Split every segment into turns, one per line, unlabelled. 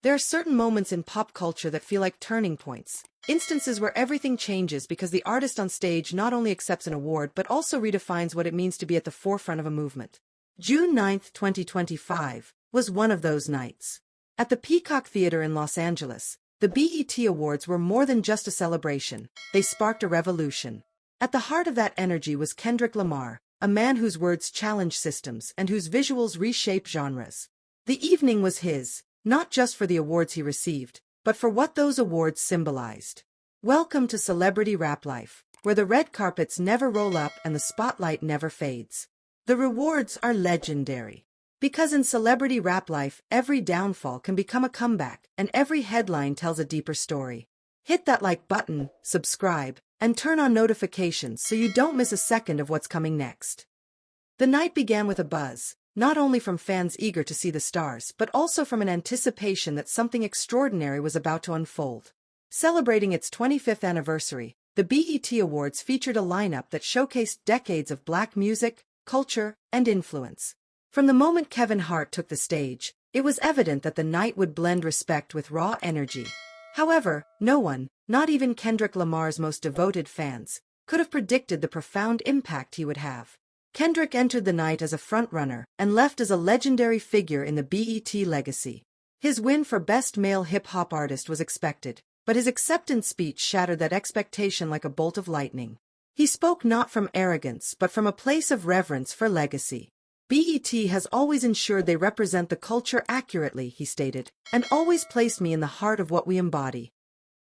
There are certain moments in pop culture that feel like turning points, instances where everything changes because the artist on stage not only accepts an award but also redefines what it means to be at the forefront of a movement. June 9, 2025, was one of those nights. At the Peacock Theater in Los Angeles, the BET Awards were more than just a celebration, they sparked a revolution. At the heart of that energy was Kendrick Lamar, a man whose words challenge systems and whose visuals reshape genres. The evening was his, not just for the awards he received, but for what those awards symbolized. Welcome to celebrity rap life, where the red carpets never roll up and the spotlight never fades. The rewards are legendary. Because in celebrity rap life, every downfall can become a comeback, and every headline tells a deeper story. Hit that like button, subscribe, and turn on notifications so you don't miss a second of what's coming next. The night began with a buzz, not only from fans eager to see the stars but also from an anticipation that something extraordinary was about to unfold. Celebrating its 25th anniversary, the BET Awards featured a lineup that showcased decades of Black music, culture, and influence. From the moment Kevin Hart took the stage, it was evident that the night would blend respect with raw energy. However, no one, not even Kendrick Lamar's most devoted fans, could have predicted the profound impact he would have. Kendrick entered the night as a frontrunner and left as a legendary figure in the BET legacy. His win for Best Male Hip-Hop Artist was expected, but his acceptance speech shattered that expectation like a bolt of lightning. He spoke not from arrogance but from a place of reverence for legacy. BET has always ensured they represent the culture accurately, he stated, and always placed me in the heart of what we embody.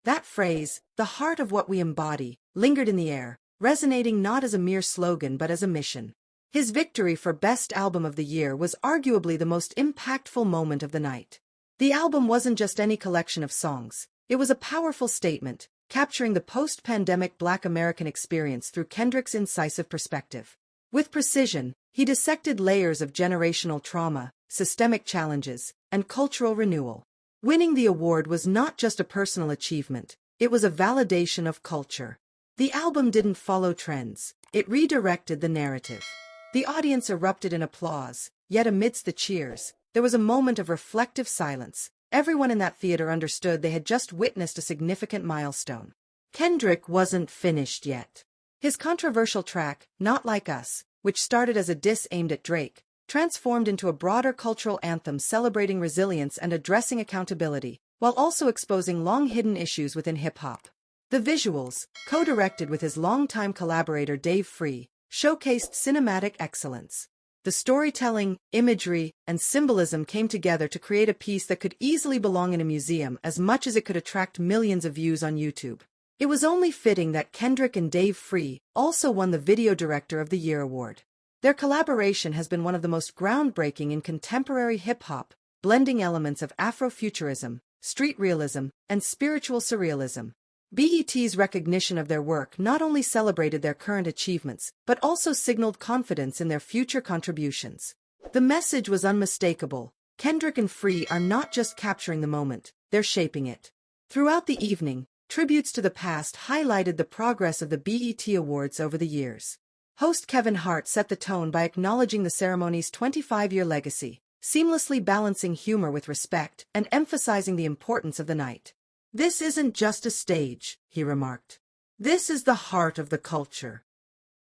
That phrase, the heart of what we embody, lingered in the air, resonating not as a mere slogan but as a mission. His victory for Best Album of the Year was arguably the most impactful moment of the night. The album wasn't just any collection of songs, it was a powerful statement, capturing the post-pandemic Black American experience through Kendrick's incisive perspective. With precision, he dissected layers of generational trauma, systemic challenges, and cultural renewal. Winning the award was not just a personal achievement, it was a validation of culture. The album didn't follow trends, it redirected the narrative. The audience erupted in applause, yet amidst the cheers, there was a moment of reflective silence. Everyone in that theater understood they had just witnessed a significant milestone. Kendrick wasn't finished yet. His controversial track, Not Like Us, which started as a diss aimed at Drake, transformed into a broader cultural anthem celebrating resilience and addressing accountability, while also exposing long-hidden issues within hip-hop. The visuals, co-directed with his longtime collaborator Doechii, showcased cinematic excellence. The storytelling, imagery, and symbolism came together to create a piece that could easily belong in a museum as much as it could attract millions of views on YouTube. It was only fitting that Kendrick and Doechii also won the Video Director of the Year award. Their collaboration has been one of the most groundbreaking in contemporary hip-hop, blending elements of Afrofuturism, street realism, and spiritual surrealism. BET's recognition of their work not only celebrated their current achievements, but also signaled confidence in their future contributions. The message was unmistakable. Kendrick and Free are not just capturing the moment, they're shaping it. Throughout the evening, tributes to the past highlighted the progress of the BET Awards over the years. Host Kevin Hart set the tone by acknowledging the ceremony's 25-year legacy, seamlessly balancing humor with respect and emphasizing the importance of the night. "This isn't just a stage," he remarked. "This is the heart of the culture."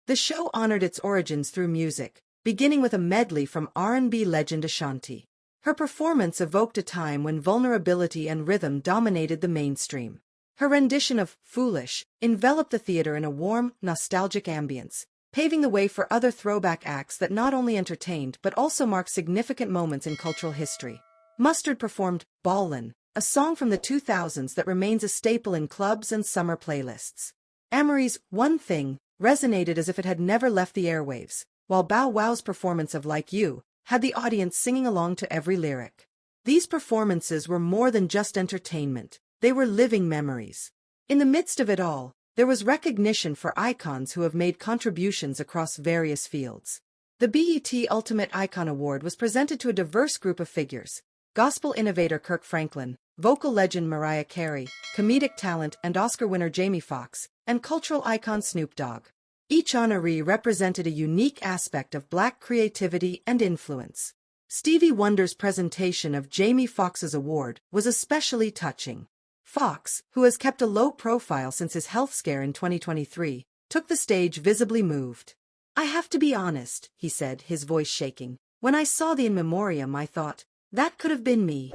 The show honored its origins through music, beginning with a medley from R&B legend Ashanti. Her performance evoked a time when vulnerability and rhythm dominated the mainstream. Her rendition of Foolish enveloped the theater in a warm, nostalgic ambience, paving the way for other throwback acts that not only entertained but also marked significant moments in cultural history. Mustard performed Ballin', a song from the 2000s that remains a staple in clubs and summer playlists. Amerie's One Thing resonated as if it had never left the airwaves, while Bow Wow's performance of Like You had the audience singing along to every lyric. These performances were more than just entertainment, they were living memories. In the midst of it all, there was recognition for icons who have made contributions across various fields. The BET Ultimate Icon Award was presented to a diverse group of figures: gospel innovator Kirk Franklin, vocal legend Mariah Carey, comedic talent and Oscar winner Jamie Foxx, and cultural icon Snoop Dogg. Each honoree represented a unique aspect of Black creativity and influence. Stevie Wonder's presentation of Jamie Foxx's award was especially touching. Foxx, who has kept a low profile since his health scare in 2023, took the stage visibly moved. "I have to be honest," he said, his voice shaking. "When I saw the in memoriam, I thought, that could have been me."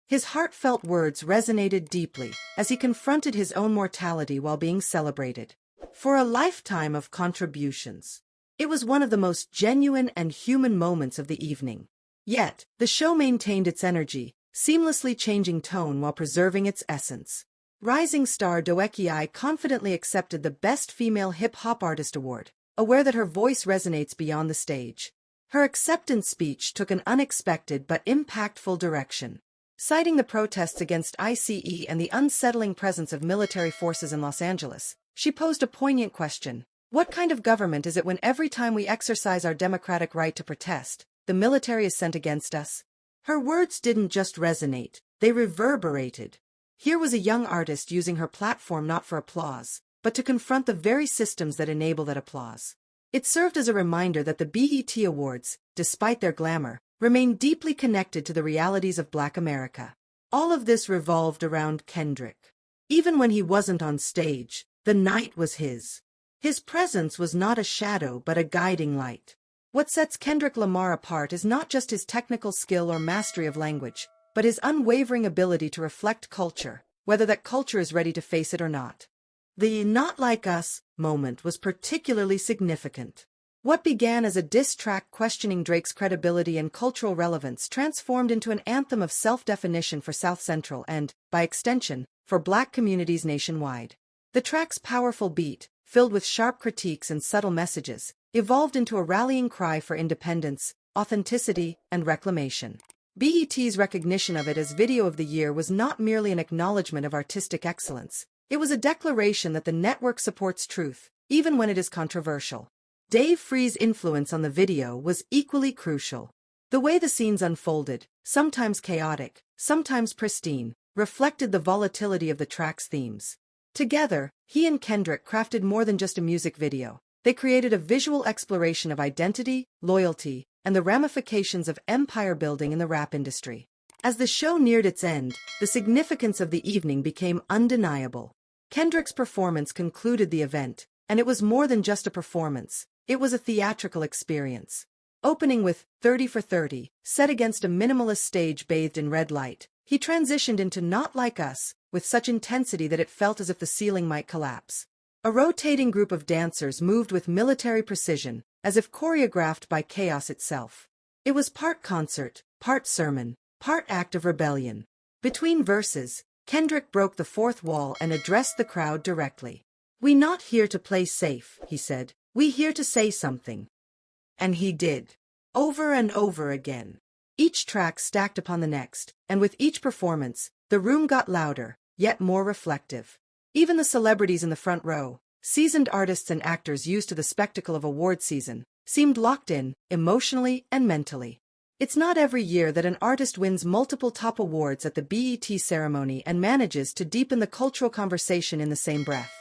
His heartfelt words resonated deeply as he confronted his own mortality while being celebrated for a lifetime of contributions. It was one of the most genuine and human moments of the evening. Yet, the show maintained its energy, seamlessly changing tone while preserving its essence. Rising star Doechii confidently accepted the Best Female Hip-Hop Artist Award, aware that her voice resonates beyond the stage. Her acceptance speech took an unexpected but impactful direction. Citing the protests against ICE and the unsettling presence of military forces in Los Angeles, she posed a poignant question. What kind of government is it when every time we exercise our democratic right to protest, the military is sent against us? Her words didn't just resonate, they reverberated. Here was a young artist using her platform not for applause, but to confront the very systems that enable that applause. It served as a reminder that the BET Awards, despite their glamour, remain deeply connected to the realities of Black America. All of this revolved around Kendrick. Even when he wasn't on stage, the night was his. His presence was not a shadow but a guiding light. What sets Kendrick Lamar apart is not just his technical skill or mastery of language, but his unwavering ability to reflect culture, whether that culture is ready to face it or not. The "not like us" moment was particularly significant. What began as a diss track questioning Drake's credibility and cultural relevance transformed into an anthem of self-definition for South Central and, by extension, for Black communities nationwide. The track's powerful beat, filled with sharp critiques and subtle messages, evolved into a rallying cry for independence, authenticity, and reclamation. BET's recognition of it as Video of the Year was not merely an acknowledgement of artistic excellence. It was a declaration that the network supports truth, even when it is controversial. Dave Free's influence on the video was equally crucial. The way the scenes unfolded, sometimes chaotic, sometimes pristine, reflected the volatility of the track's themes. Together, he and Kendrick crafted more than just a music video. They created a visual exploration of identity, loyalty, and the ramifications of empire building in the rap industry. As the show neared its end, the significance of the evening became undeniable. Kendrick's performance concluded the event, and it was more than just a performance. It was a theatrical experience. Opening with 30 for 30, set against a minimalist stage bathed in red light, he transitioned into Not Like Us, with such intensity that it felt as if the ceiling might collapse. A rotating group of dancers moved with military precision, as if choreographed by chaos itself. It was part concert, part sermon, part act of rebellion. Between verses, Kendrick broke the fourth wall and addressed the crowd directly. "We not here to play safe," he said. "We here to say something." And he did. Over and over again. Each track stacked upon the next, and with each performance, the room got louder, yet more reflective. Even the celebrities in the front row, seasoned artists and actors used to the spectacle of award season, seemed locked in, emotionally and mentally. It's not every year that an artist wins multiple top awards at the BET ceremony and manages to deepen the cultural conversation in the same breath.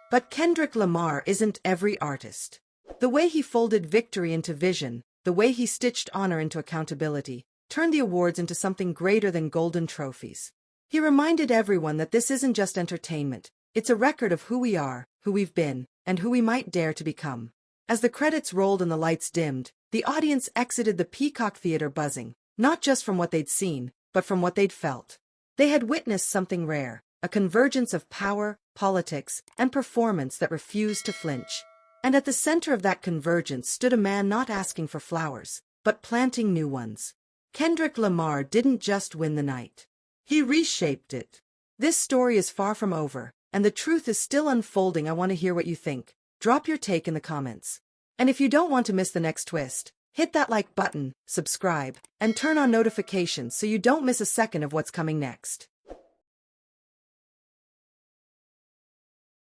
But Kendrick Lamar isn't every artist. The way he folded victory into vision, the way he stitched honor into accountability, turned the awards into something greater than golden trophies. He reminded everyone that this isn't just entertainment, it's a record of who we are, who we've been, and who we might dare to become. As the credits rolled and the lights dimmed, the audience exited the Peacock Theater buzzing, not just from what they'd seen, but from what they'd felt. They had witnessed something rare, a convergence of power, politics, and performance that refused to flinch. And at the center of that convergence stood a man not asking for flowers, but planting new ones. Kendrick Lamar didn't just win the night. He reshaped it. This story is far from over, and the truth is still unfolding. I want to hear what you think. Drop your take in the comments. And if you don't want to miss the next twist, hit that like button, subscribe, and turn on notifications so you don't miss a second of what's coming next.